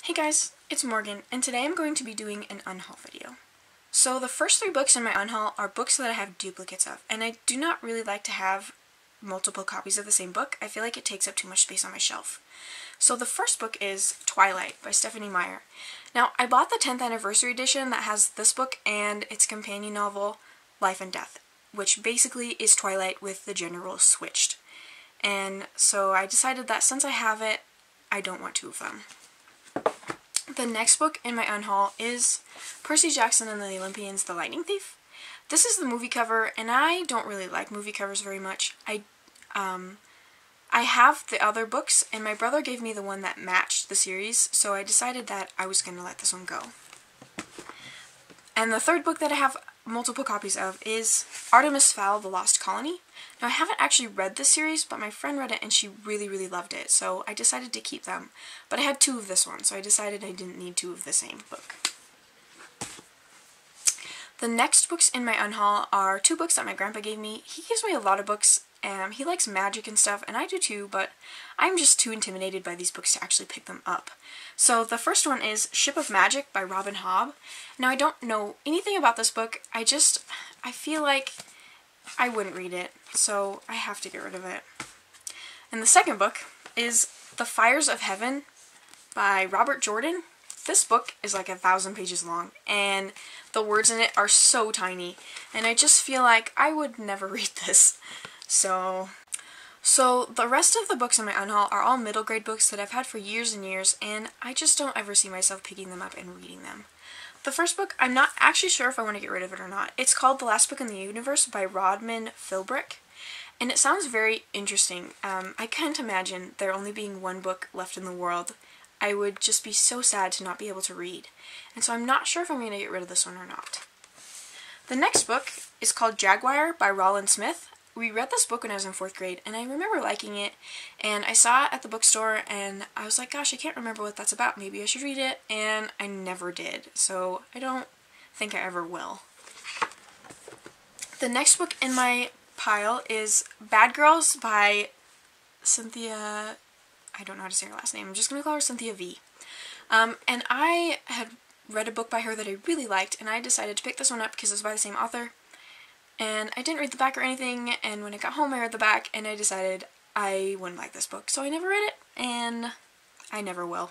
Hey guys, it's Morgan, and today I'm going to be doing an unhaul video. So the first 3 books in my unhaul are books that I have duplicates of, and I do not really like to have multiple copies of the same book. I feel like it takes up too much space on my shelf. So the first book is Twilight by Stephanie Meyer. Now, I bought the 10th anniversary edition that has this book and its companion novel, Life and Death, which basically is Twilight with the gender roles switched. And so I decided that since I have it, I don't want 2 of them. The next book in my unhaul is Percy Jackson and the Olympians, The Lightning Thief. This is the movie cover, and I don't really like movie covers very much. I have the other books, and my brother gave me the one that matched the series, so I decided that I was going to let this one go. And the third book that I have multiple copies of is Artemis Fowl, The Lost Colony. Now, I haven't actually read this series, but my friend read it and she really, really loved it, so I decided to keep them. But I had 2 of this one, so I decided I didn't need 2 of the same book. The next books in my unhaul are 2 books that my grandpa gave me. He gives me a lot of books, and he likes magic and stuff, and I do too, but I'm just too intimidated by these books to actually pick them up. So the first one is Ship of Magic by Robin Hobb. Now, I don't know anything about this book. I feel like I wouldn't read it, so I have to get rid of it. And the second book is The Fires of Heaven by Robert Jordan. This book is like 1,000 pages long, and the words in it are so tiny, and I just feel like I would never read this. So the rest of the books in my unhaul are all middle grade books that I've had for years and years, and I just don't ever see myself picking them up and reading them. The first book, I'm not actually sure if I want to get rid of it or not. It's called The Last Book in the Universe by Rodman Philbrick, and it sounds very interesting. I can't imagine there only being 1 book left in the world. I would just be so sad to not be able to read, and so I'm not sure if I'm going to get rid of this one or not. The next book is called Jaguar by Rollin Smith. We read this book when I was in 4th grade, and I remember liking it, and I saw it at the bookstore, and I was like, gosh, I can't remember what that's about. Maybe I should read it, and I never did, so I don't think I ever will. The next book in my pile is Bad Girls by Cynthia, I don't know how to say her last name, I'm just going to call her Cynthia V. And I had read a book by her that I really liked, and I decided to pick this one up because it was by the same author. And I didn't read the back or anything, and when I got home I read the back, and I decided I wouldn't like this book, so I never read it, and I never will.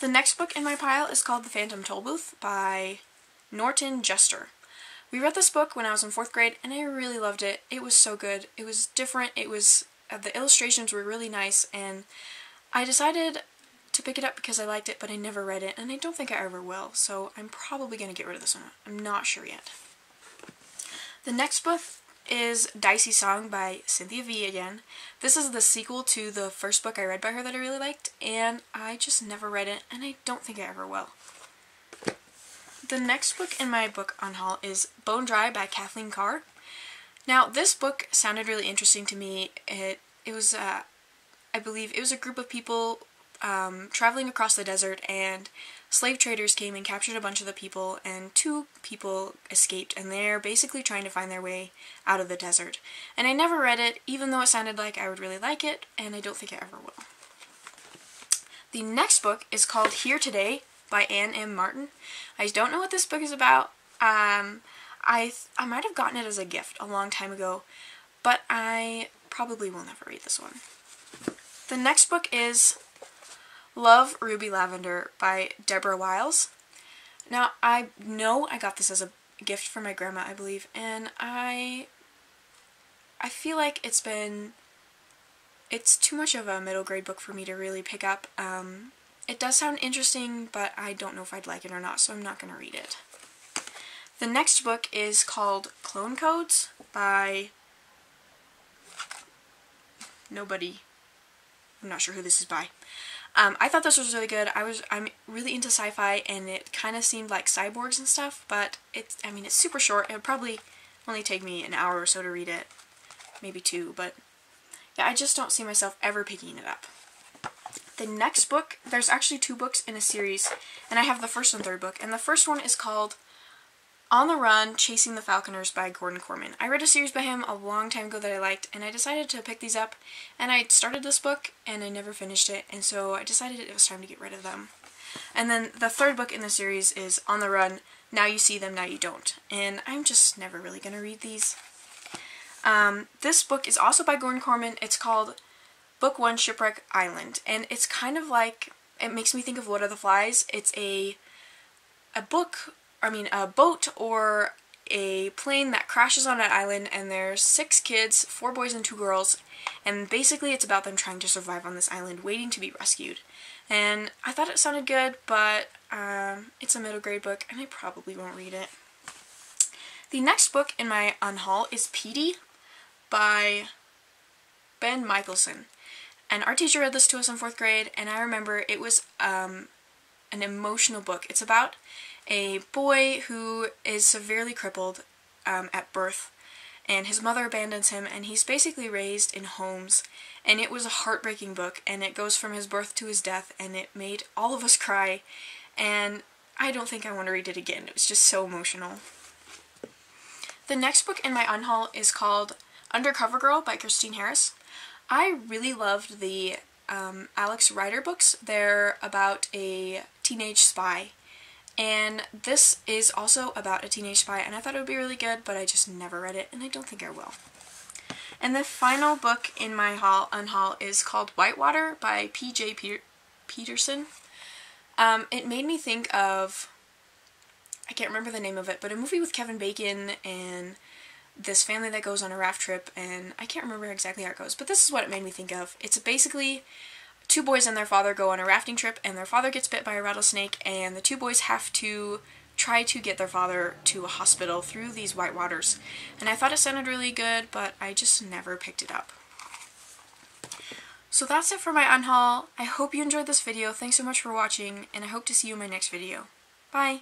The next book in my pile is called The Phantom Tollbooth by Norton Juster. We read this book when I was in 4th grade, and I really loved it. It was so good. It was different. It was, the illustrations were really nice, and I decided to pick it up because I liked it, but I never read it, and I don't think I ever will, so I'm probably going to get rid of this one. I'm not sure yet. The next book is Dicey Song by Cynthia V again. This is the sequel to the first book I read by her that I really liked, and I just never read it, and I don't think I ever will. The next book in my book unhaul is Bone Dry by Kathleen Carr. Now, this book sounded really interesting to me. It was, I believe, it was a group of people traveling across the desert, and slave traders came and captured a bunch of the people, and 2 people escaped, and they're basically trying to find their way out of the desert. And I never read it, even though it sounded like I would really like it, and I don't think I ever will. The next book is called Here Today by Anne M. Martin. I don't know what this book is about. I might have gotten it as a gift a long time ago, but I probably will never read this one. The next book is Love, Ruby Lavender by Deborah Wiles. Now, I know I got this as a gift from my grandma, I believe, and I feel like it's too much of a middle grade book for me to really pick up. It does sound interesting, but I don't know if I'd like it or not, so I'm not going to read it. The next book is called Clone Codes by nobody. I'm not sure who this is by. I thought this was really good. I'm really into sci-fi, and it kind of seemed like cyborgs and stuff, but it's super short. It would probably only take me an hour or so to read it, maybe 2, but yeah, I just don't see myself ever picking it up. The next book, there's actually 2 books in a series, and I have the first and third book, and the first one is called On the Run, Chasing the Falconers by Gordon Corman. I read a series by him a long time ago that I liked, and I decided to pick these up, and I started this book, and I never finished it, and so I decided it was time to get rid of them. And then the third book in the series is On the Run, Now You See Them, Now You Don't, and I'm just never really going to read these. This book is also by Gordon Corman. It's called Book 1, Shipwreck Island, and it's kind of like, it makes me think of Lord of the Flies. It's a boat or a plane that crashes on an island, and there's 6 kids, 4 boys and 2 girls, and basically it's about them trying to survive on this island, waiting to be rescued. And I thought it sounded good, but it's a middle grade book, and I probably won't read it. The next book in my unhaul is Petey by Ben Michelson. And our teacher read this to us in 4th grade, and I remember it was an emotional book. It's about a boy who is severely crippled at birth, and his mother abandons him, and he's basically raised in homes. And it was a heartbreaking book, and it goes from his birth to his death, and it made all of us cry, and I don't think I want to read it again. It was just so emotional. The next book in my unhaul is called Undercover Girl by Christine Harris. I really loved the Alex Rider books. They're about a teenage spy. And this is also about a teenage spy, and I thought it would be really good, but I just never read it, and I don't think I will. And the final book in my unhaul is called Whitewater by P.J. Peterson. It made me think of, I can't remember the name of it, but a movie with Kevin Bacon and this family that goes on a raft trip, and I can't remember exactly how it goes, but this is what it made me think of. It's basically 2 boys and their father go on a rafting trip, and their father gets bit by a rattlesnake, and the 2 boys have to try to get their father to a hospital through these white waters. And I thought it sounded really good, but I just never picked it up. So that's it for my unhaul. I hope you enjoyed this video. Thanks so much for watching, and I hope to see you in my next video. Bye!